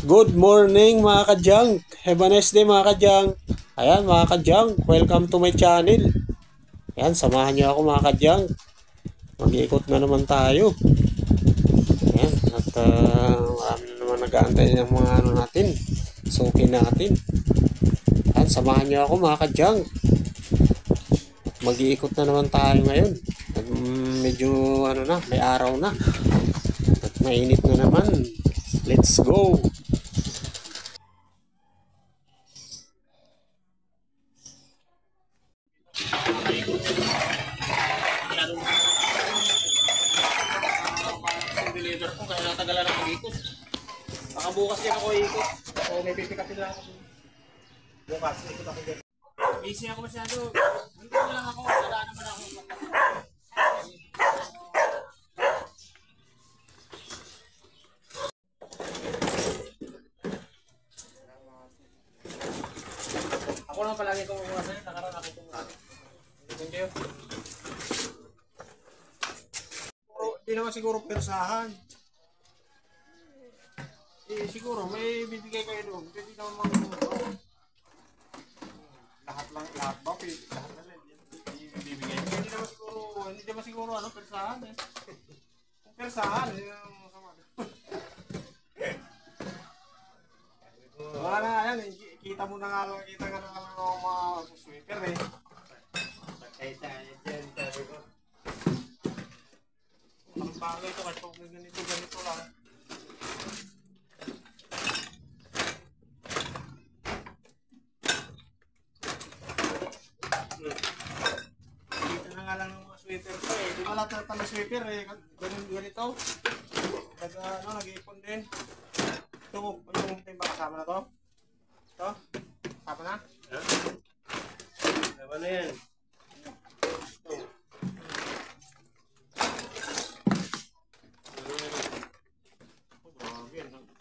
Good morning mga ka-junk. Have a nice day mga ka-junk. Ayan mga ka-junk, welcome to my channel. Ayan, samahan niyo ako mga ka-junk. Mag-iikot na naman tayo. Ayan, at marami na naman nag-aantay ng mga natin. Suki natin. Ayan, samahan niyo ako mga ka-junk. Mag-iikot na naman tayo ngayon. At medyo may araw na. At mainit na naman. Let's go! Deliver ko kaya natagalan ako ikot. Baka bukas din ako ikot. O may pipikapin lang ako. Bukas ikot ako din. Easy ako masyado. Hindi ko lang ako. Wala naman ako. Ako lang palagi kung mga sa'yo. Nakaraan ako kung mga. Hindi kayo. Hindi naman siguro persahan. Siguro may bibigay kayo doon. Hindi naman mga lahat ba? Lahat na lang. Bibigay. Hindi naman siguro persahan eh. Kung persahan, yung masama. Wala na yan eh. Kita mo na nga lang, kita nga na lang mga sweeper eh. Patay tayo dyan, sabi ko. Ang bagay ito kasi kung ganito lang. Kita na nga lang ng mga sweeper ko eh. Di ba lahat na pala sweeper eh. Ganito. Nag-iipon din. Ito, yung timba kasama na to. Ito, kasama na. Kasama na yan.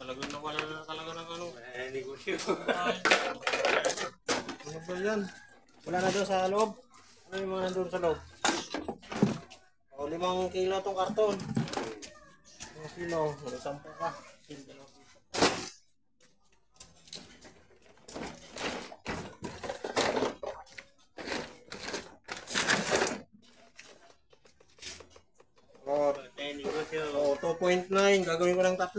Talagang nawala na talaga ng negosyo. Ano ba yan? Wala na doon sa loob. Ano yung mga nandun sa loob? O, 5 kilo itong karton. 5 kilo. 10 ka. O, 2.9. Gagawin ko ng 3.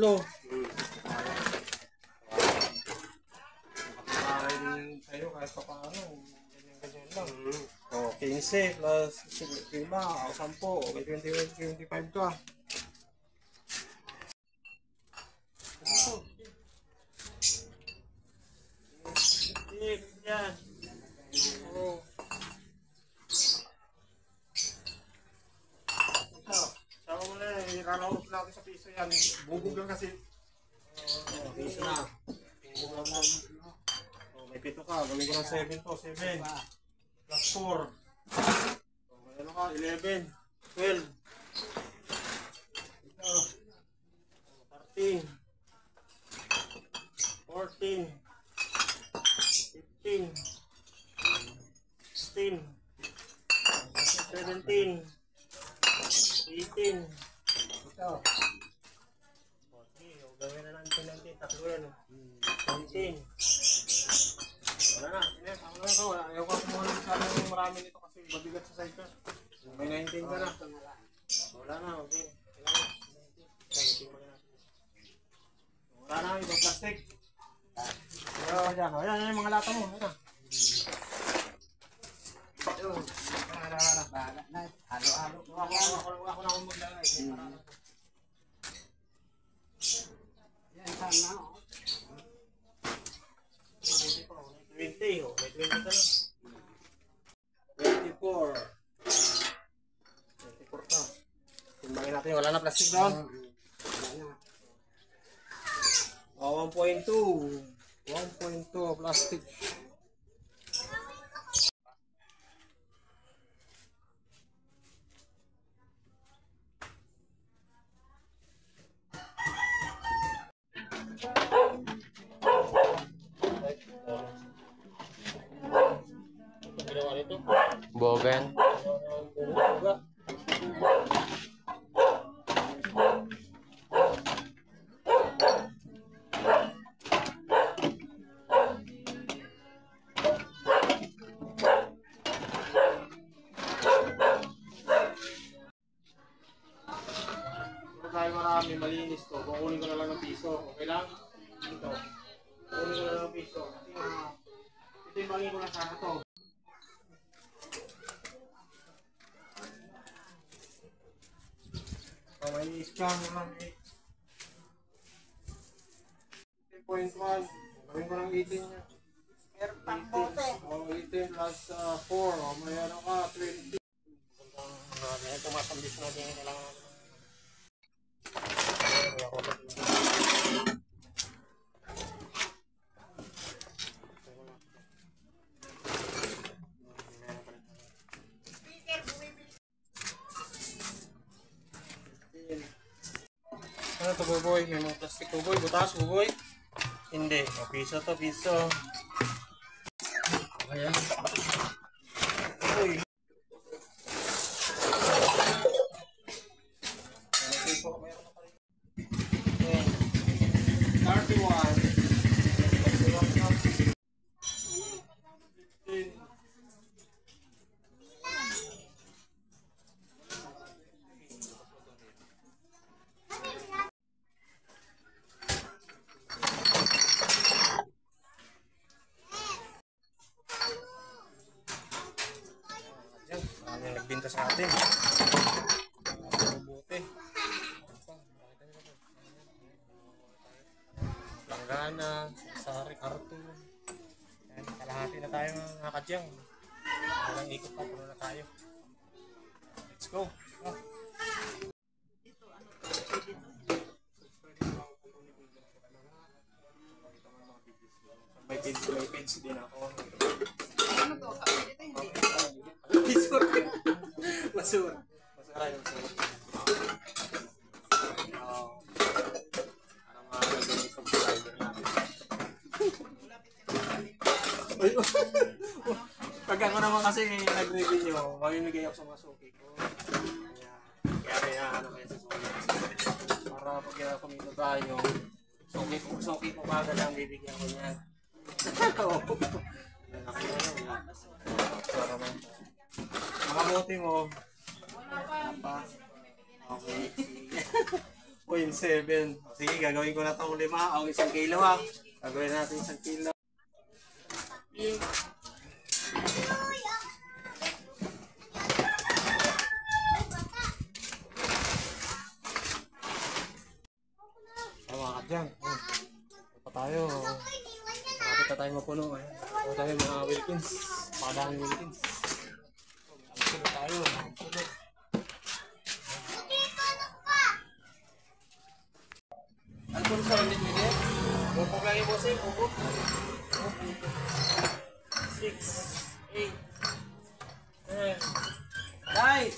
Sa'yo kahit pa paano, ganyan lang. O, 15 plus 5 o 10 o may 25 ka. Yan. O. Sama mo na yan, ikarahos natin sa piso yan. Bubog lang kasi. Piso na. Bubog lang na. May 7 ka, gawin ko ng 7 to, 7 plus 4. Ano ka, 11, 12, 13, 14, 15, 16, 17, 18. Ito. Okay, gawin na natin 3 yan. 19. Wala na, tama na ito. Ayaw ko kumuha ng masyadong marami nito kasi mabigat sa side ka. May 19 ka na. Wala na, okay. Wala na, itong plastic. Ayan, yung mga lata mo. Ayan na. Bahala na. Halo-halo. Ako na akong maglagay. Yan, sana. 20, oh. May 20 ka na. 24. 24 ka. Timbangin natin, wala na plastic doon. Oh, 1.2. 1.2 plastic. Bogan. pisto. Kukunin ko na lang ng piso. Okay lang? Ito. Kukunin ko na lang ng piso. Kasi ito yung bagay ko lang sana to. So, may scam naman eh. 10.1. Gawin ko ng 18 niya. Meron pang bote. 18 plus 4. O, may ano ka, 20. Ito masambis natin yung kailangan. Ano to, Buboy? May mga plastic, Buboy. Butas, Buboy. Hindi. O, piso to, piso. Ayan. Uy. Ano yung nagbinta sa atin? Buti. Langgana, sari, karton. Ayan, kalahati na tayo mga kadyang. Walang ikot pa, puno na tayo. Let's go. Oh. May page din ako. Ano to? Ito hindi. Basura. Basura yung basura. Para makakagay yung subscriber natin. Pag ako naman kasi nag-review nyo, mamimigay ako sa mga suki ko. Kaya ano kayo sa suki. Para pag kumito tayo, suki ko kagad ang bibigyan ko niyan. Para na. Makabuti mo. Okay. 0.7. Sige, gagawin ko na itong 5 o 1 kilo ha. Gagawin natin 1 kilo. Mga kadyang. Pa tayo. Marapit na tayo mapuno. Ito tayo mga Wilkins. Makadaming Wilkins. Sunod tayo. Sunod. Ano po sa ulit nila? Bupog lang yung bossing. Bupog. 6, 8, 10. Day!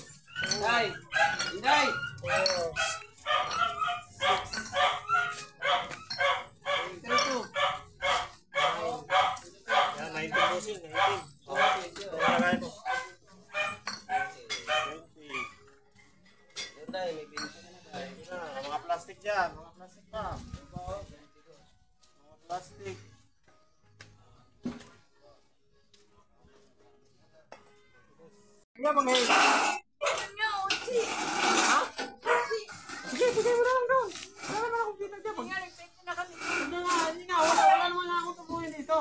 Day! Day! 4, 6, 8, 19 bossing. 19. Kaya po. 20. Yun day, may binito na na day. Mga plastic dyan. Mga plastic pa. Mga plastic. Kaya bang ngayon? Ha? Sige, bigay mo na lang doon. Wala naman akong kita dyan. Hindi nga, wala naman ako tubuhin dito.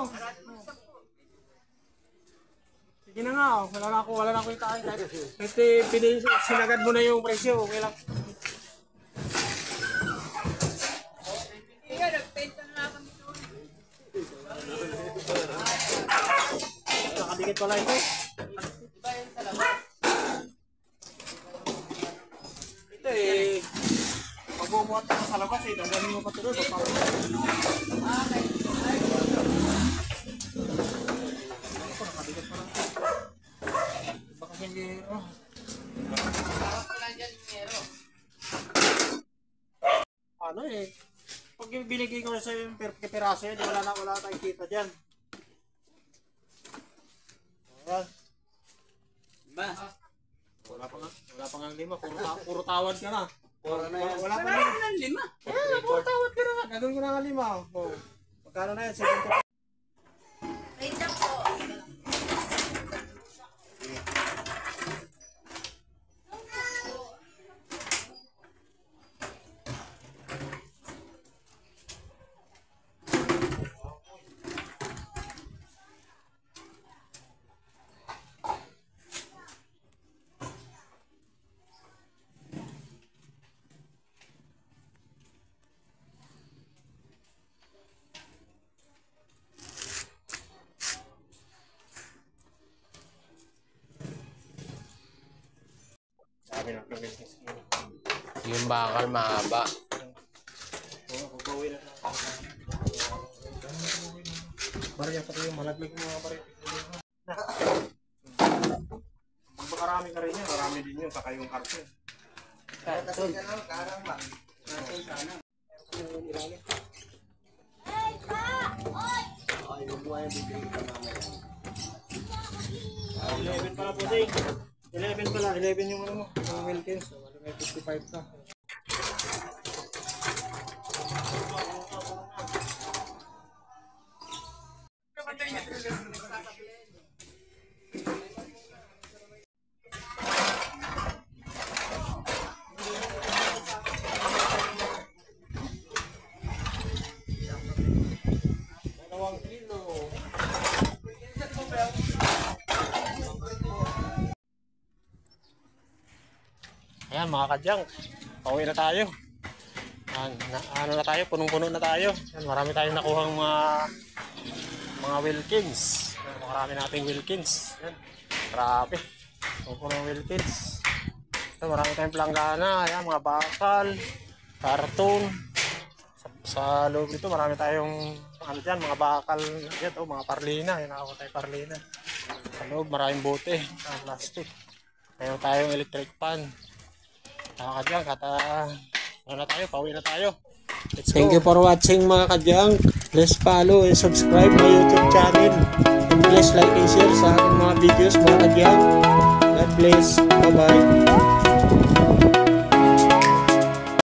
Sige na nga, wala na ako itain. Kahit sinagad mo na yung presyo, okay lang. Nakadikit pala ito. Ito eh, pag-bumuhat ka sa labas eh, dagamin mo pa ito doon. Nakadikit pala. Baka hindi, ano eh, pag binigay ko na sa yung peraso yan, wala tayong kita dyan. Ayan. Ba? Wala pa nga 5. Puro tawad ka na. Wala pa Marami ng 5. puro tawad ka na. Gagawin ko na nga 5. Oh. Magkano na yan? 70. Wait lang po. marami na kami. Yung bakal mahaba. Pagbawi na sa barya pati yung malaglag yung mga barya. Magbakarami ka rin yan, marami din yun, saka yung karton. Karton. Karang ba? Karton sana. Ay, huwag mo yung bibili ka mamaya. 11 pala po, Ding. 11 pala, 11 yung ano mo, yung Wilkins. So, may 55 ka. Ayan mga kadyang, pauwi na tayo. Ano na tayo, punong-puno na tayo. Ayan, marami tayong nakuhang mga Wilkins. Ayan, marami nating Wilkins. Ayan, grabe. Punong-puno Wilkins. Ayan, marami tayong planggana. Ayan, mga bakal, karton. Sa loob nito marami tayong ano dyan, mga bakal dyan, mga parlina. Ayan, nakakuha tayo parlina. Sa loob maraming bote, plastic. Mayroon tayong electric pan. Kadyang, ano na tayo, pauwi na tayo. Let's go. Thank you for watching mga kadyang. Please follow and subscribe my YouTube channel. And please like and share sa aking mga videos mga kadyang. God bless. Bye bye.